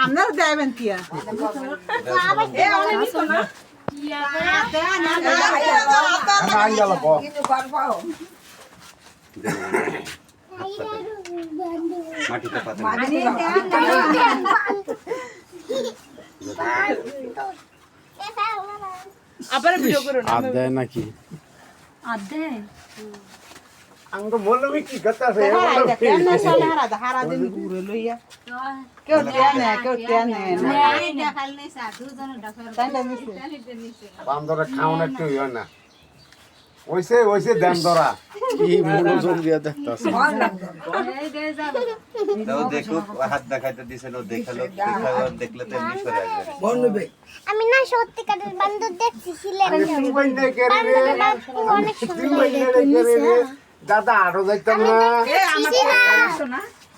আপনার দেবেন কি মাটিতে পাতা আবার ভিডিও করো না আদায় নাকি আদে আঙ্গ বলবি কি কথা আছে কেন চলে হারা দিন ঘুরে লইয়া কেউ টেনে কেউ টেনে বান্দরে খাওন একটু ইয়া না ওইসে ওইসে দেন ধরা কি মনোযোগ দিয়া দেখতাছে তো দেখো হাত দেখাইতে দিছিল দেখালো দেখলে তো এমনি করে আসবে আমি না সত্যিকারের বান্দর দেখছি সিলেটে তুই বইনে করে রে অনেক তুই বইনে করে রে দাদা আরো যাইতাম না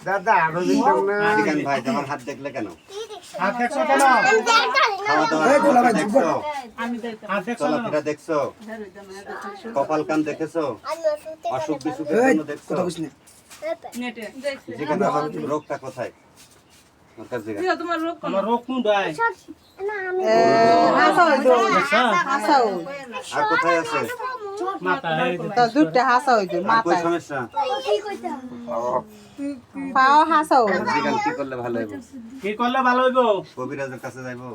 দাদা আরো যাইতাম না দিগান ভাই তোমার হাত দেখলে কেন হাত দেখছো কেন খাওয়া দাওয়া দেখছো চলাফেরা দেখছো কপাল কান দেখেছো অসুখ বিসুখের জন্য দেখছো যেখানে আমার রোগটা কোথায় আমার কাছে জিজ্ঞাসা তোমার রোগ আমার রোগ কোন দায় না আমি আর কোথায় আছে মাথা তো দুটো হাসা হইতো আর কই মাথায় সমস্যা পাও হাসা হইতো জিগান কি করলে ভালো হবে কি করলে ভালো হইব কবিরাজের কাছে যাইবো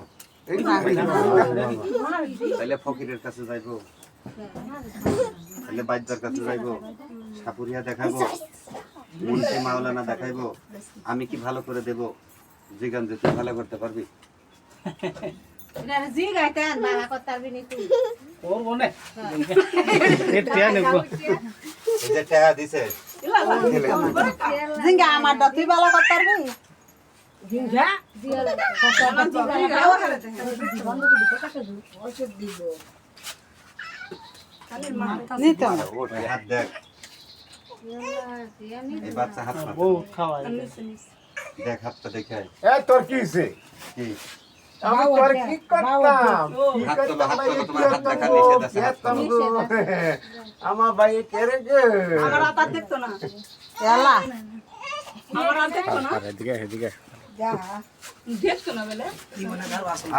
তাহলে ফকিরের কাছে যাইবো তাহলে বাইদ্যর কাছে যাইবো সাপুরিয়া দেখাবো মুন্সি মাওলানা দেখাইবো আমি কি ভালো করে দেব জিগান যে তুই ভালো করতে পারবি ওর বনে এটা নেব এই যে টাকা দিছে জিঙ্গা আমার দতি বালা করতে পারবি নিতো না ওঠ হাত দেখ এই বাচ্চা হাত না ও খাওয়াই দেখ হাতটা দেখে এ তোর কি হইছে কি আমি তোর কি করতাম হাত তোলো তোমার হাত দেখা নিষেধ আছে হাত তোলো। আমার ভাই কেরে গে আমার আতা দেখতো না এলা আমার আতা দেখতো না এদিকে এদিকে দেখতো না বলে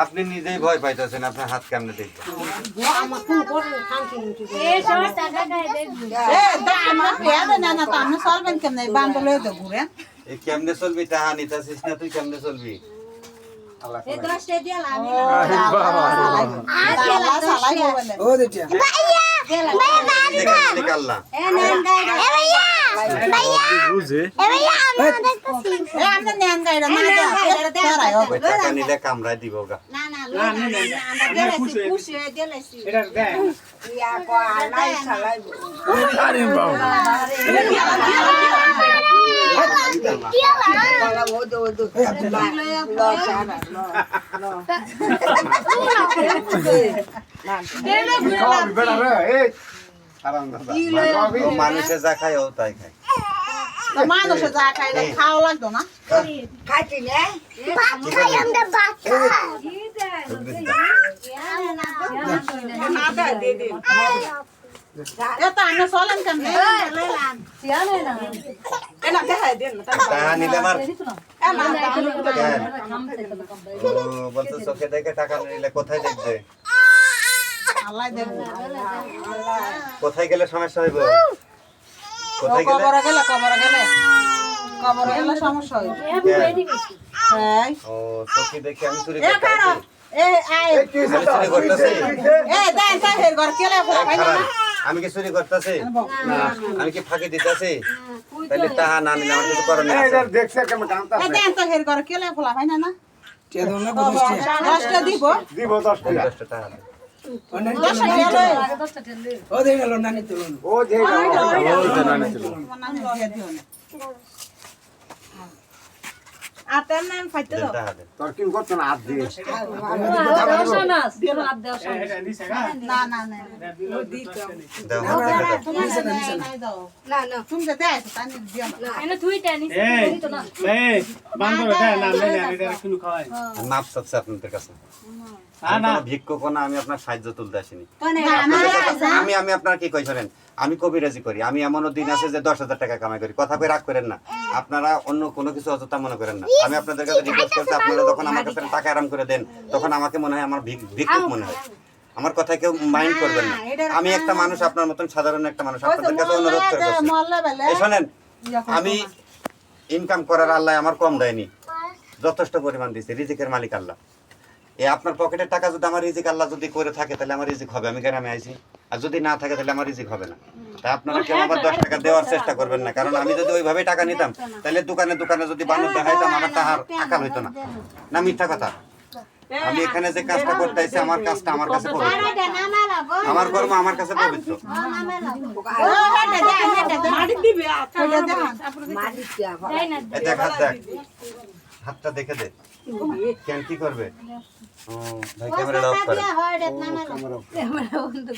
আপনি নিজেই ভয় পাইতেছেন আপনার হাত কেমনে দেখবেন এ দা আমার পেয়াদা না না তো আমি সলবেন কেমনে বান্ধ লয়ে দে ঘুরে এই কেমনে চলবি টাকা নিতেছিস না তুই কেমনে চলবি আল্লাহ সালাই বলে দেখ আল্লাহ বুঝে এ আমরা নেন গাইরা না তারাই হবে ওই টাকা নিলে কামড়ায় দিব গা এটা দেখ আরে বাবা বেটা রে এই হারামজাদা। ও মানুষে যা খায় ও তাই খায় তো মানুষে যা খাইলে খাওয়া লাগতো না এটা আমি চলেন কেমনে টাকা নিলে আমার ও বলতো চোখে দেখে টাকা নিলে কোথায় দেখবে আল্লাহ দেখবো কোথায় গেলে সমস্যা হইব কোথায় গেলে কবরে গেলে সমস্যা হইবে এই ও চোখে দেখে আমি চুরি এ করতে কারো আইছি। এ আই কি হইছে আমি চুরি করতেছি এ দেন তা হের ঘর কেলে ফলা পাই না খারাপ। আমি কি চুরি করতেছি আমি কি ফাঁকি দিতেছি তাহলে টাকা না নিলে আমার কিছু করণীয় এই আছে দেখছে কেমন কান্তা এ দেন তা হের ঘর কেলে ফলা পাই না দশটা দিব দিব 10 টাকা 10 টাকা দে। দশটা গেলে ও যে গেল আতেন নাম ফাইতে দে দাও টাকা দে। তোর কি করছ না হাত দিয়ে এটা নিছে গা না না না দাও হাত দেখে দাও। তুমি নাই দাও না না তুমি যেতে আইছো তানি দিও না এই বান্দর দেয় না নেই না এটা কিনু খাওয়াই মাপ চাচ্ছে আপনাদের কাছে না না ভিক্ষুক না আমি আপনার সাহায্য তুলতে আসিনি না না আমি আপনার কি কই শোনেন আমি কবিরাজি করি, আমি এমনও দিন আছে যে 10,000 টাকা কামাই করি। কথা কই রাগ করেন না, আপনারা অন্য কোনো কিছু অযথা মনে করেন না। আমি আপনাদের কাছে রিকোয়েস্ট করছি, আপনারা যখন আমার কাছে টাকা আরাম করে দেন তখন আমাকে মনে হয় আমার ভিক্ষুক মনে হয়। আমার কথা কেউ মাইন্ড করবেন না। আমি একটা মানুষ, আপনার মতন সাধারণ একটা মানুষ, আপনাদের কাছে অনুরোধ করে বলছি। মহল্লা বেলে এই শোনেন, আমি ইনকাম করার আল্লাহ আমার কম দেয়নি, যথেষ্ট পরিমাণ দিয়েছে। রিজিকের মালিক আল্লাহ। এই আপনার পকেটের টাকা যদি আমার রিজিক আল্লাহ যদি করে থাকে তাহলে আমার রিজিক হবে, আমি গ্রামে আইছি। আর যদি না থাকে তাহলে আমার রিজিক হবে না। তাই আপনারা কেউ আমার 10 টাকা দেওয়ার চেষ্টা করবেন না, কারণ আমি যদি ওইভাবে টাকা নিতাম তাহলে দোকানে দোকানে যদি বানর দেখাইতাম আমার টাকার আকাল হইতো না। না মিথ্যা কথা, আমি এখানে যে কাজটা করতে আইছি আমার কাজটা আমার কাছে পবিত্র, আমার কর্ম আমার কাছে পবিত্র। এই দেখ হাত দেখ, হাতটা দেখে দে, কেন কি করবে? ও ভাই ক্যামেরাটা অফ করে। ক্যামেরা